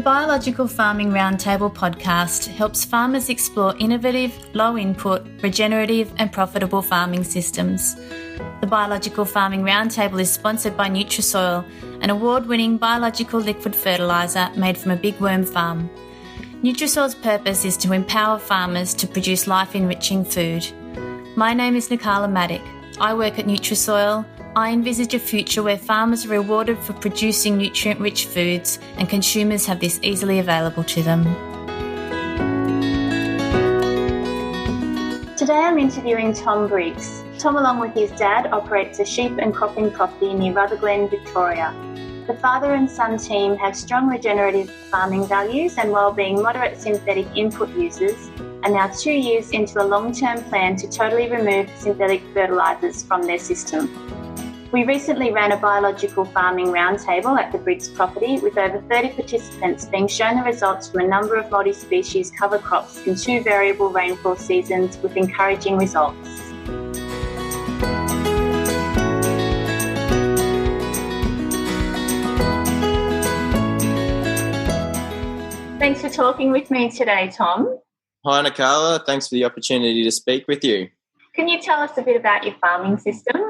Biological Farming Roundtable podcast helps farmers explore innovative, low-input, regenerative and profitable farming systems. The Biological Farming Roundtable is sponsored by Nutrisoil, an award-winning biological liquid fertiliser made from a big worm farm. Nutrisoil's purpose is to empower farmers to produce life-enriching food. My name is Nakala. I work at Nutrisoil. I envisage a future where farmers are rewarded for producing nutrient-rich foods and consumers have this easily available to them. Today I'm interviewing Tom Briggs. Tom, along with his dad, operates a sheep and cropping property near Rutherglen, Victoria. The father and son team have strong regenerative farming values and, while being moderate synthetic input users, are now 2 years into a long-term plan to totally remove synthetic fertilisers from their system. We recently ran a biological farming roundtable at the Briggs property with over 30 participants being shown the results from a number of multi-species cover crops in 2 variable rainfall seasons with encouraging results. Thanks for talking with me today, Tom. Hi, Nakala. Thanks for the opportunity to speak with you. Can you tell us a bit about your farming system?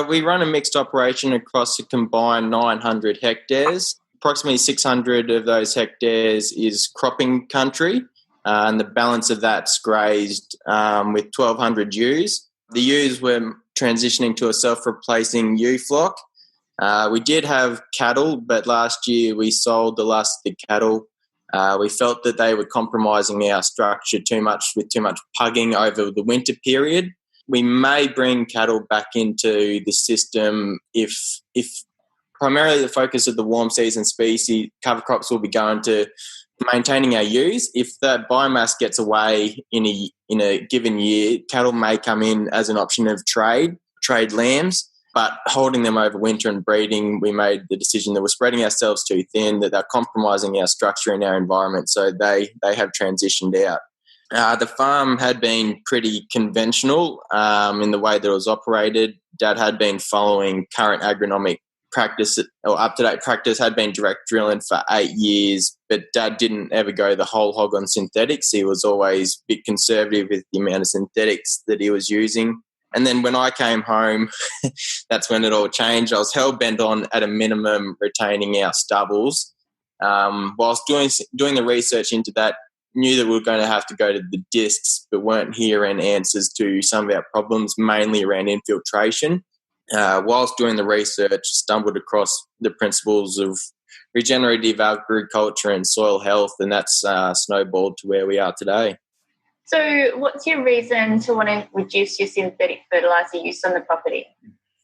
We run a mixed operation across a combined 900 hectares. Approximately 600 of those hectares is cropping country, and the balance of that's grazed with 1,200 ewes. The ewes were transitioning to a self-replacing ewe flock. We did have cattle, but last year we sold the last of the cattle. We felt that they were compromising our structure too much with too much pugging over the winter period. We may bring cattle back into the system if primarily the focus of the warm season species cover crops will be going to maintaining our ewes. If that biomass gets away in a given year, cattle may come in as an option of trade lambs, but holding them over winter and breeding, we made the decision that we're spreading ourselves too thin, that they're compromising our structure and our environment, so they have transitioned out. The farm had been pretty conventional in the way that it was operated. Dad had been following current agronomic practice or up-to-date practice, had been direct drilling for 8 years, but Dad didn't ever go the whole hog on synthetics. He was always a bit conservative with the amount of synthetics that he was using. And then when I came home, that's when it all changed. I was hell-bent on, at a minimum, retaining our stubbles. Whilst doing the research into that, knew that we were going to have to go to the discs, but weren't hearing answers to some of our problems, mainly around infiltration. Whilst doing the research, stumbled across the principles of regenerative agriculture and soil health, and that's snowballed to where we are today. So what's your reason to want to reduce your synthetic fertiliser use on the property?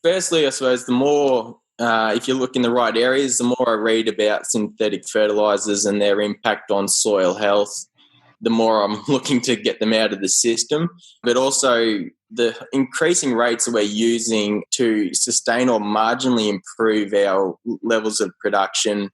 Firstly, I suppose the more, if you look in the right areas, the more I read about synthetic fertilisers and their impact on soil health, the more I'm looking to get them out of the system. But also the increasing rates that we're using to sustain or marginally improve our levels of production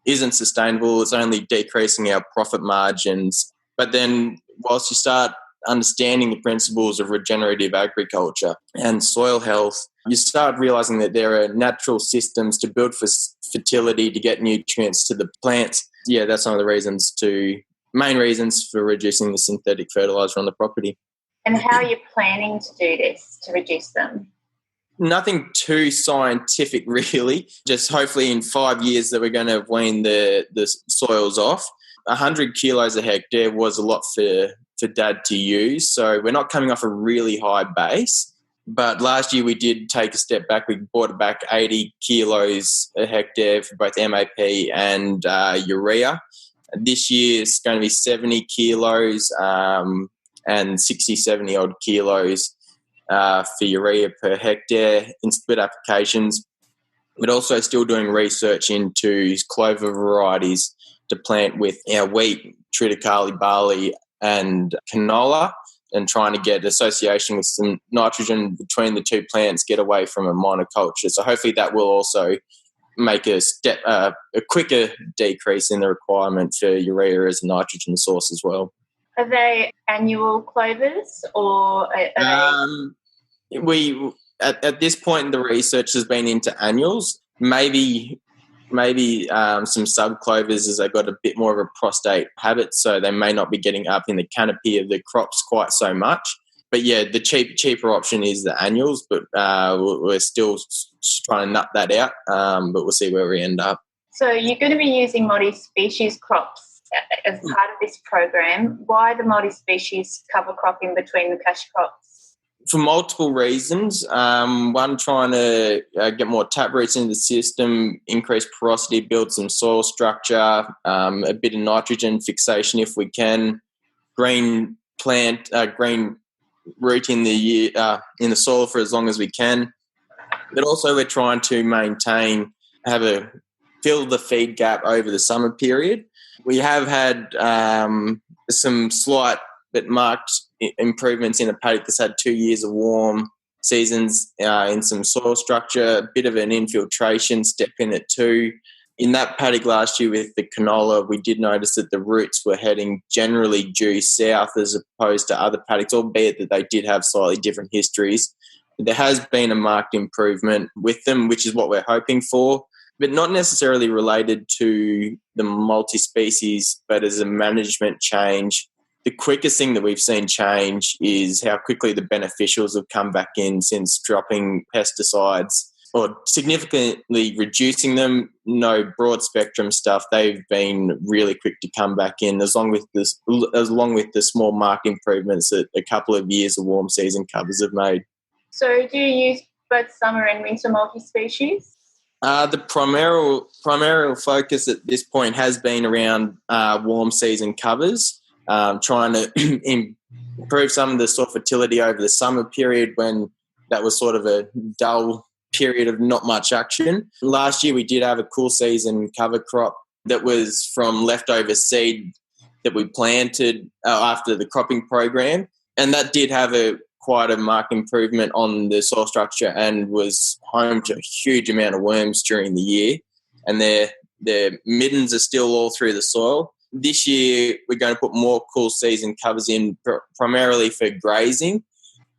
isn't sustainable. It's only decreasing our profit margins. But then whilst you start understanding the principles of regenerative agriculture and soil health, you start realising that there are natural systems to build for fertility, to get nutrients to the plants. Yeah, that's one of the main reasons for reducing the synthetic fertiliser on the property. And how are you planning to do this, to reduce them? Nothing too scientific, really. Just hopefully in 5 years that we're going to wean the soils off. 100 kilos a hectare was a lot for Dad to use, so we're not coming off a really high base. But last year we did take a step back. We brought back 80 kilos a hectare for both MAP and urea. This year it's going to be 70 kilos and 60, 70 odd kilos for urea per hectare in split applications. But also still doing research into clover varieties to plant with our wheat, triticale, barley and canola, and trying to get association with some nitrogen between the two plants, get away from a monoculture. So hopefully that will also make a quicker decrease in the requirement for urea as a nitrogen source as well. Are they annual clovers or are they... At this point, the research has been into annuals. Maybe maybe some subclovers as they've got a bit more of a prostate habit, so they may not be getting up in the canopy of the crops quite so much. But yeah, the cheaper option is the annuals, but we're still trying to nut that out, but we'll see where we end up. So you're going to be using multi-species crops as part of this program. Why the multi-species cover crop in between the cash crops? For multiple reasons. One, trying to get more taproots into the system, increase porosity, build some soil structure, a bit of nitrogen fixation if we can, green root in the soil for as long as we can. But also we're trying to fill the feed gap over the summer period. We have had some slight but marked improvements in a paddock that's had 2 years of warm seasons in some soil structure, a bit of an infiltration step in it too. In that paddock last year with the canola, we did notice that the roots were heading generally due south as opposed to other paddocks, albeit that they did have slightly different histories. But there has been a marked improvement with them, which is what we're hoping for, but not necessarily related to the multi-species, but as a management change. The quickest thing that we've seen change is how quickly the beneficials have come back in since dropping pesticides or significantly reducing them. No broad spectrum stuff. They've been really quick to come back in, along with the small marked improvements that a couple of years of warm season covers have made. So do you use both summer and winter multi-species? The primary focus at this point has been around warm season covers. Trying to improve some of the soil fertility over the summer period when that was sort of a dull period of not much action. Last year we did have a cool season cover crop that was from leftover seed that we planted after the cropping program, and that did have quite a marked improvement on the soil structure and was home to a huge amount of worms during the year, and their middens are still all through the soil. This year, we're going to put more cool season covers in primarily for grazing.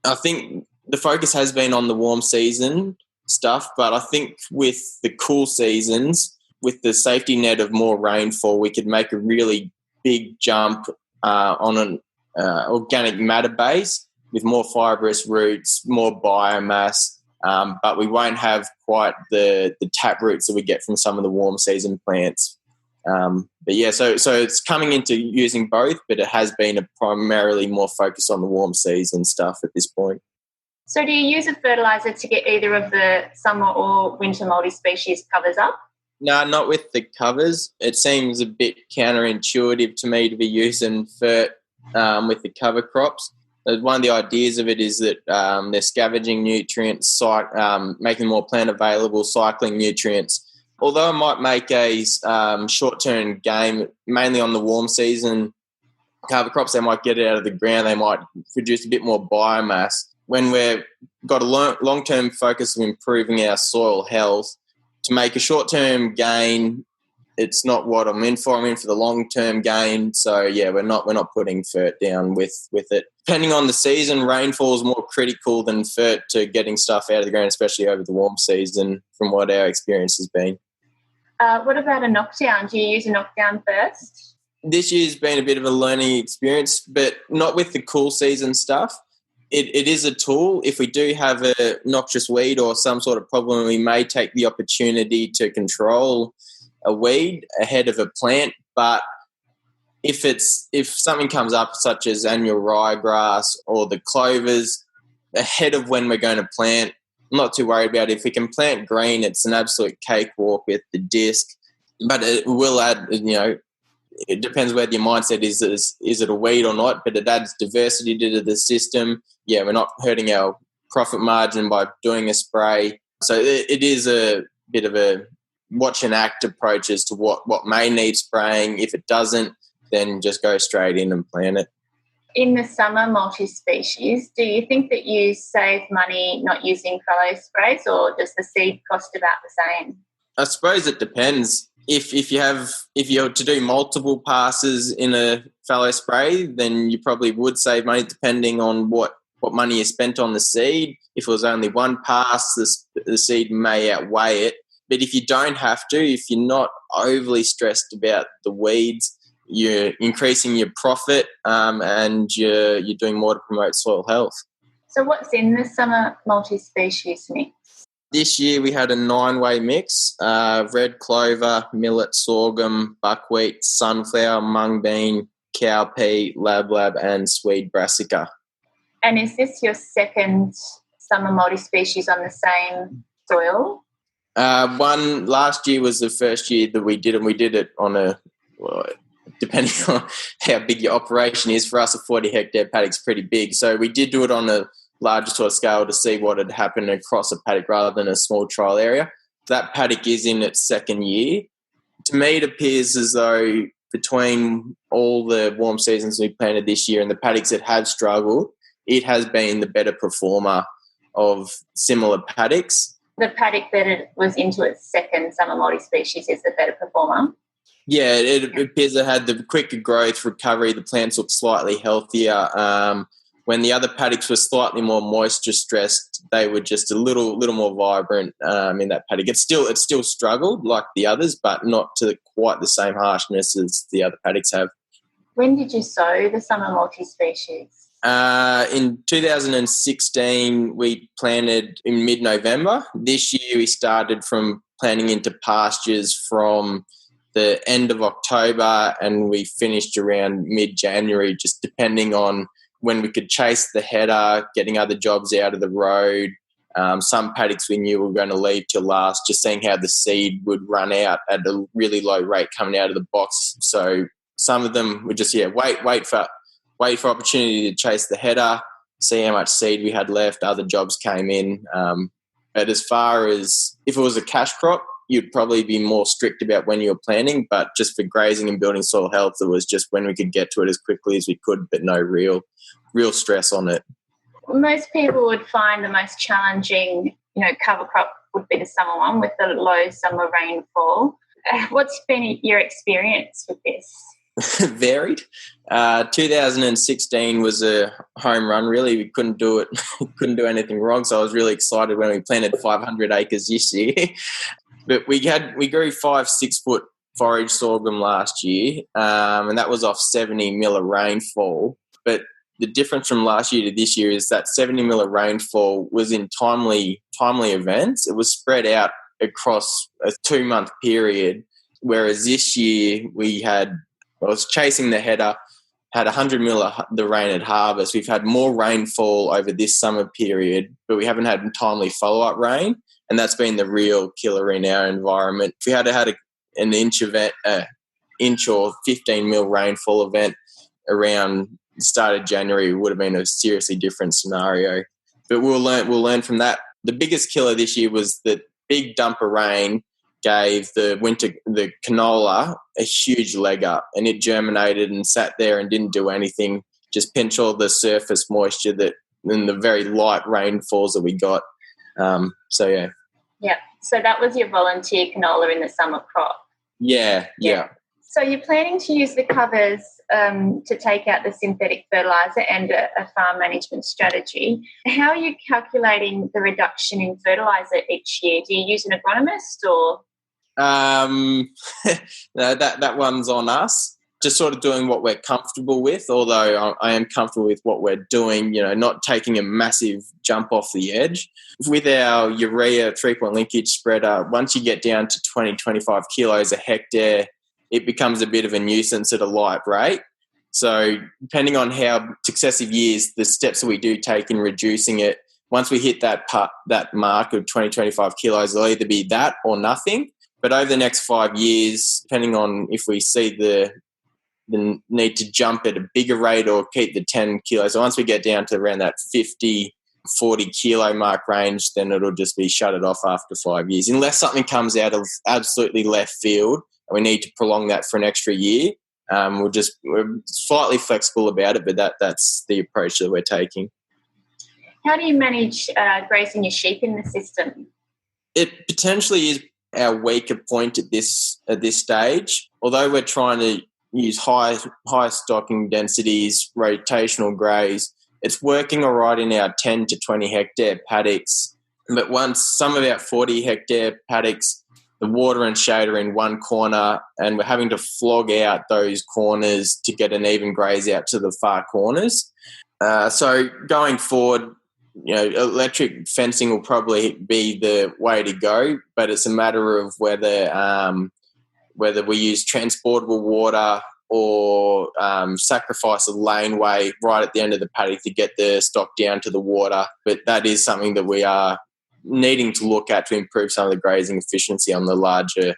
I think the focus has been on the warm season stuff, but I think with the cool seasons, with the safety net of more rainfall, we could make a really big jump on an organic matter base with more fibrous roots, more biomass, but we won't have quite the tap roots that we get from some of the warm season plants. But yeah, so it's coming into using both, but it has been a primarily more focus on the warm season stuff at this point. So do you use a fertiliser to get either of the summer or winter multi-species covers up? No, not with the covers. It seems a bit counterintuitive to me to be using fert with the cover crops. One of the ideas of it is that they're scavenging nutrients, making more plant available, cycling nutrients. Although it might make a short-term gain, mainly on the warm season cover crops, they might get it out of the ground, they might produce a bit more biomass. When we've got a long-term focus of improving our soil health, to make a short-term gain, it's not what I'm in for. I'm in for the long-term gain. So, yeah, we're not putting fert down with it. Depending on the season, rainfall is more critical than fert to getting stuff out of the ground, especially over the warm season, from what our experience has been. What about a knockdown? Do you use a knockdown first? This year's been a bit of a learning experience, but not with the cool season stuff. It is a tool. If we do have a noxious weed or some sort of problem, we may take the opportunity to control a weed ahead of a plant. But if something comes up, such as annual ryegrass or the clovers, ahead of when we're going to plant, I'm not too worried about it. If we can plant green, it's an absolute cakewalk with the disc. But it will add, it depends where your mindset is. Is it a weed or not? But it adds diversity to the system. Yeah, we're not hurting our profit margin by doing a spray. So it is a bit of a watch and act approach as to what may need spraying. If it doesn't, then just go straight in and plant it. In the summer multi-species, do you think that you save money not using fallow sprays, or does the seed cost about the same? I suppose it depends. If you're to do multiple passes in a fallow spray, then you probably would save money depending on what money you spent on the seed. If it was only one pass, the seed may outweigh it. But if you don't have to, if you're not overly stressed about the weeds, you're increasing your profit and you're doing more to promote soil health. So what's in the summer multi-species mix? This year we had a 9-way mix, red clover, millet, sorghum, buckwheat, sunflower, mung bean, cowpea, lab, and Swede brassica. And is this your second summer multi-species on the same soil? One last year was the first year that we did it. We did it on depending on how big your operation is, for us a 40-hectare paddock's pretty big. So we did do it on a larger sort of scale to see what had happened across a paddock rather than a small trial area. That paddock is in its second year. To me, it appears as though between all the warm seasons we planted this year and the paddocks that have struggled, it has been the better performer of similar paddocks. The paddock that it was into its second summer multi-species is the better performer? Yeah, it appears it had the quicker growth, recovery. The plants looked slightly healthier. When the other paddocks were slightly more moisture stressed, they were just a little more vibrant in that paddock. It still struggled like the others, but not to quite the same harshness as the other paddocks have. When did you sow the summer multi-species? In 2016, we planted in mid-November. This year, we started from planting into pastures from the end of October, and we finished around mid-January, just depending on when we could chase the header, getting other jobs out of the road. Some paddocks we knew we were going to leave till last, just seeing how the seed would run out at a really low rate coming out of the box. So some of them would just wait for opportunity to chase the header, see how much seed we had left. Other jobs came in. But as far as if it was a cash crop, you'd probably be more strict about when you were planting. But just for grazing and building soil health, it was just when we could get to it as quickly as we could, but no real stress on it. Most people would find the most challenging, cover crop would be the summer one with the low summer rainfall. What's been your experience with this? Varied. 2016 was a home run, really. We couldn't do it, couldn't do anything wrong. So I was really excited when we planted 500 acres this year. But we grew 5-6 foot forage sorghum last year, and that was off 70 mil of rainfall. But the difference from last year to this year is that 70 mil of rainfall was in timely events. It was spread out across a 2-month period, whereas this year I was chasing the header, had 100 mil of the rain at harvest. We've had more rainfall over this summer period, but we haven't had timely follow-up rain, and that's been the real killer in our environment. If we had an inch or 15 mil rainfall event around the start of January, it would have been a seriously different scenario. But we'll learn from that. The biggest killer this year was the big dump of rain gave the canola a huge leg up, and it germinated and sat there and didn't do anything, just pinch all the surface moisture that in the very light rainfalls that we got. Yeah. So that was your volunteer canola in the summer crop. Yeah. So you're planning to use the covers to take out the synthetic fertiliser and a farm management strategy. How are you calculating the reduction in fertiliser each year? Do you use an agronomist or? No, that one's on us. Just sort of doing what we're comfortable with, although I am comfortable with what we're doing, not taking a massive jump off the edge. With our urea 3-point linkage spreader, once you get down to 20-25 kilos a hectare, it becomes a bit of a nuisance at a light rate. So depending on how successive years, the steps that we do take in reducing it, once we hit that mark of 20-25 kilos, it'll either be that or nothing. But over the next 5 years, depending on if we see the need to jump at a bigger rate or keep the 10 kilos, so once we get down to around that 50, 40 kilo mark range, then it'll just be shut it off after 5 years. Unless something comes out of absolutely left field and we need to prolong that for an extra year, we're slightly flexible about it, but that's the approach that we're taking. How do you manage grazing your sheep in the system? It potentially is our weaker point at this stage. Although we're trying to use high stocking densities, rotational graze, it's working all right in our 10 to 20 hectare paddocks. But once some of our 40 hectare paddocks, the water and shade are in one corner, and we're having to flog out those corners to get an even graze out to the far corners. So going forward, electric fencing will probably be the way to go, but it's a matter of whether we use transportable water or sacrifice a laneway right at the end of the paddock to get the stock down to the water. But that is something that we are needing to look at to improve some of the grazing efficiency on the larger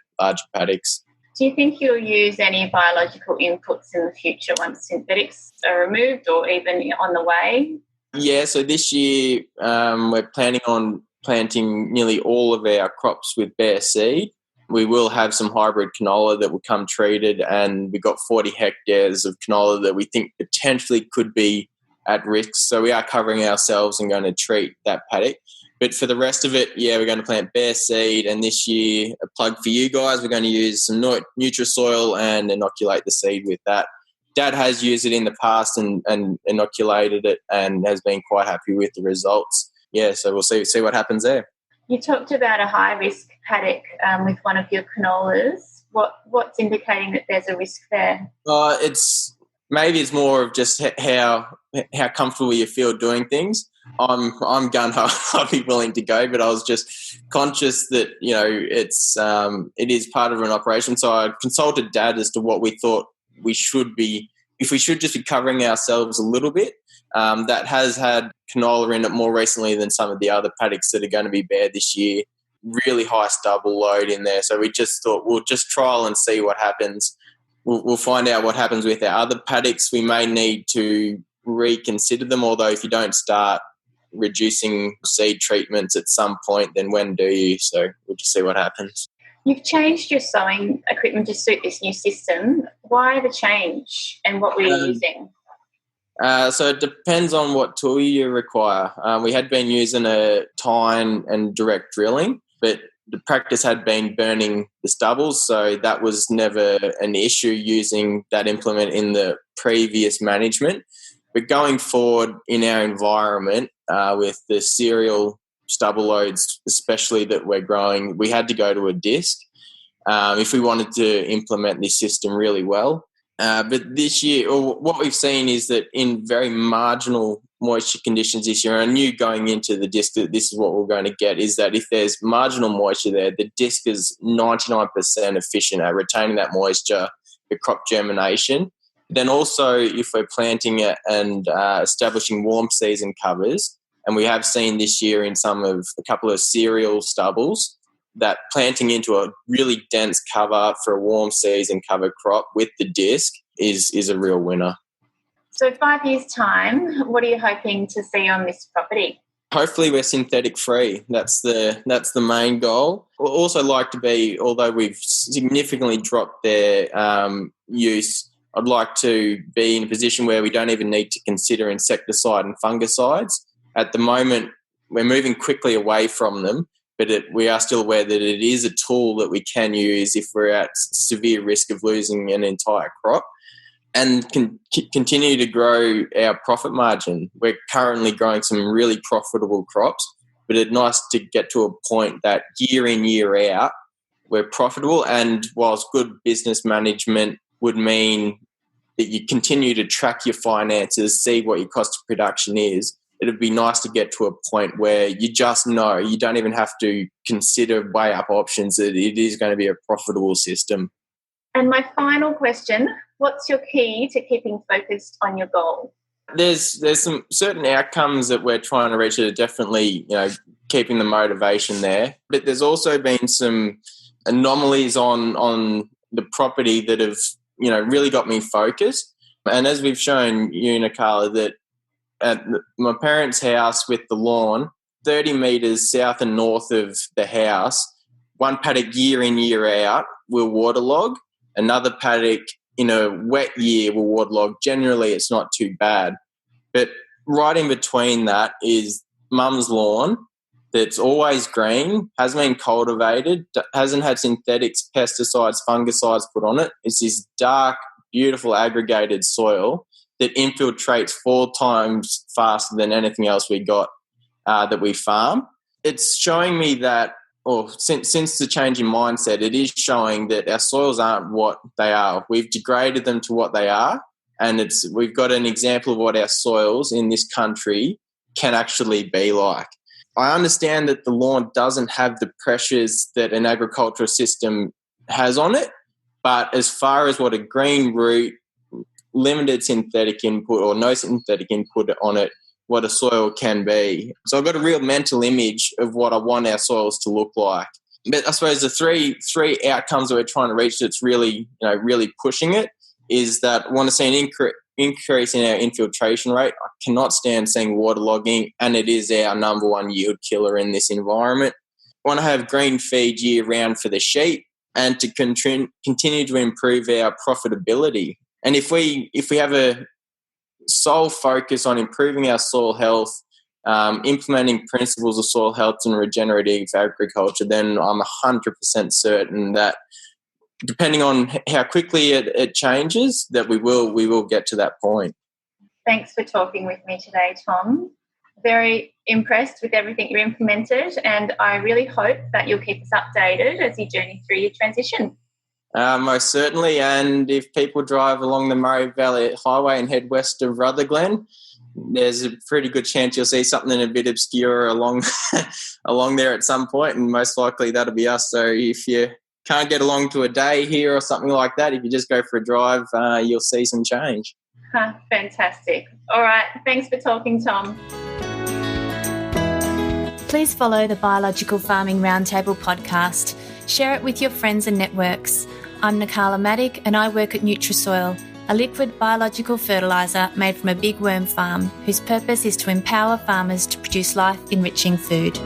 paddocks. Do you think you'll use any biological inputs in the future once synthetics are removed or even on the way? Yeah, so this year we're planning on planting nearly all of our crops with bare seed. We will have some hybrid canola that will come treated, and we've got 40 hectares of canola that we think potentially could be at risk. So we are covering ourselves and going to treat that paddock. But for the rest of it, yeah, we're going to plant bare seed, and this year, a plug for you guys, we're going to use some Nutrisoil and inoculate the seed with that. Dad has used it in the past and inoculated it and has been quite happy with the results. Yeah, so we'll see what happens there. You talked about a high-risk paddock with one of your canolas. What's indicating that there's a risk there? Maybe it's more of just how comfortable you feel doing things. I'm gun-ho. I'll be willing to go, but I was just conscious that it is part of an operation. So I consulted Dad as to what we thought we should be, if we should just be covering ourselves a little bit. That has had canola in it more recently than some of the other paddocks that are going to be bare this year. Really high stubble load in there. So we just thought we'll just trial and see what happens. We'll find out what happens with our other paddocks. We may need to reconsider them, although if you don't start reducing seed treatments at some point, then when do you? So we'll just see what happens. You've changed your sowing equipment to suit this new system. Why the change, and what were you using? So it depends on what tool you require. We had been using a tine and direct drilling, but the practice had been burning the stubbles, so that was never an issue using that implement in the previous management. But going forward in our environment, with the cereal stubble loads, especially that we're growing, we had to go to a disc if we wanted to implement this system really well. But this year, or what we've seen is that in very marginal moisture conditions this year, and I knew going into the disc that this is what we're going to get, is that if there's marginal moisture there, the disc is 99% efficient at retaining that moisture for crop germination. Then also if we're planting it and establishing warm season covers, and we have seen this year in a couple of cereal stubbles, that planting into a really dense cover for a warm season cover crop with the disc is a real winner. So 5 years' time, what are you hoping to see on this property? Hopefully we're synthetic free. That's the main goal. We'll also like to be, although we've significantly dropped their use, I'd like to be in a position where we don't even need to consider insecticide and fungicides. At the moment, we're moving quickly away from them, but we are still aware that it is a tool that we can use if we're at severe risk of losing an entire crop, and can continue to grow our profit margin. We're currently growing some really profitable crops, but it's nice to get to a point that year in, year out, we're profitable. And whilst good business management would mean that you continue to track your finances, see what your cost of production is, it'd be nice to get to a point where you just know, you don't even have to consider weigh up options, that it is going to be a profitable system. And my final question, what's your key to keeping focused on your goal? There's some certain outcomes that we're trying to reach that are definitely, keeping the motivation there. But there's also been some anomalies on the property that have, really got me focused. And as we've shown you, Nakala, that at my parents' house with the lawn, 30 metres south and north of the house, one paddock year in, year out will waterlog. Another paddock in a wet year will waterlog. Generally, it's not too bad. But right in between that is mum's lawn that's always green, hasn't been cultivated, hasn't had synthetics, pesticides, fungicides put on it. It's this dark, beautiful aggregated soil that infiltrates 4 times faster than anything else we got that we farm. It's showing me that or since the change in mindset, it is showing that our soils aren't what they are. We've degraded them to what they are, and we've got an example of what our soils in this country can actually be like. I understand that the lawn doesn't have the pressures that an agricultural system has on it, but as far as what a green root, limited synthetic input or no synthetic input on it, what a soil can be. So I've got a real mental image of what I want our soils to look like. But I suppose the three outcomes that we're trying to reach that's really, really pushing it is that I want to see an increase in our infiltration rate. I cannot stand seeing waterlogging, and it is our number one yield killer in this environment. I want to have green feed year round for the sheep and to continue to improve our profitability. And if we have a sole focus on improving our soil health, implementing principles of soil health and regenerative agriculture, then I'm 100% certain that depending on how quickly it changes, that we will get to that point. Thanks for talking with me today, Tom. Very impressed with everything you implemented, and I really hope that you'll keep us updated as you journey through your transition. Most certainly, and if people drive along the Murray Valley Highway and head west of Rutherglen, there's a pretty good chance you'll see something a bit obscure along there at some point, and most likely that'll be us. So if you can't get along to a day here or something like that, if you just go for a drive, you'll see some change. Fantastic. All right, thanks for talking, Tom. Please follow the Biological Farming Roundtable podcast. Share it with your friends and networks. I'm Nakala and I work at Nutrisoil, a liquid biological fertiliser made from a big worm farm whose purpose is to empower farmers to produce life-enriching food.